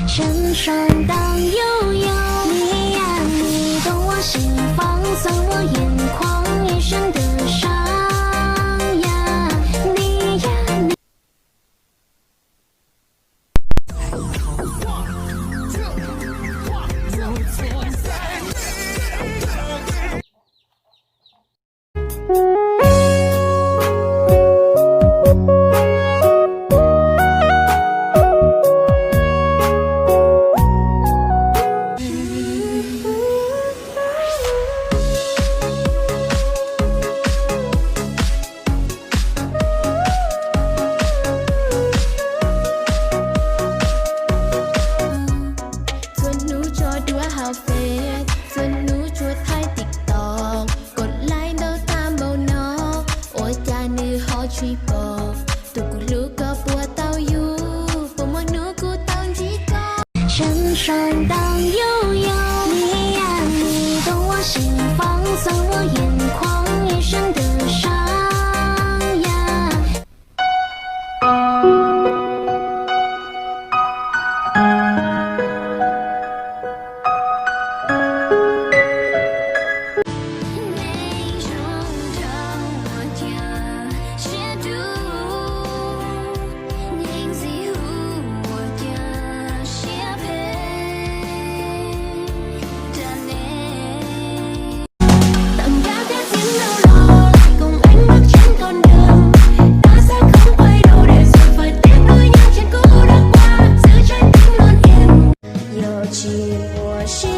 身上荡悠悠，你呀你懂我心，放松我眼眶一生的伤呀，你呀你。身上荡悠悠，你呀你懂我心，放松我眼眶一生的伤呀。那种让我的解读，凝视我的血配的你。Tầm cao theo tiếng đâu lo, cùng anh bước trên con đường. Ta sẽ không quay đầu để rồi phải tiếc nuối những chuyện cũ đã qua, giữ trái tim luôn yên. 有起我心。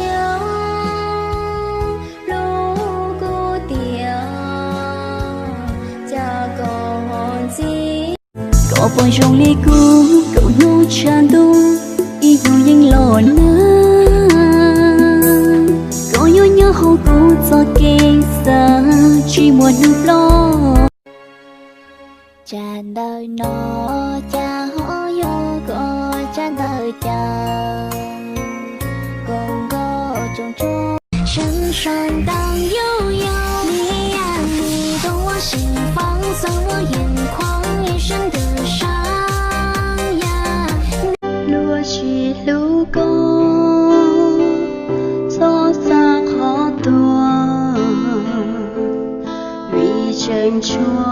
Có bồi rong lê cũ cậu nhô tràn đông ý yêu những lò na có nhớ hậu cố cho kê xa chỉ một nước lo tràn đời nó cha họ yo có tràn đời cha còn có trong chỗ 身上荡悠悠，你呀你懂我心，放松我眼眶一生的伤呀。lúa chỉ lũ có gió xa khó tua vì chân chúa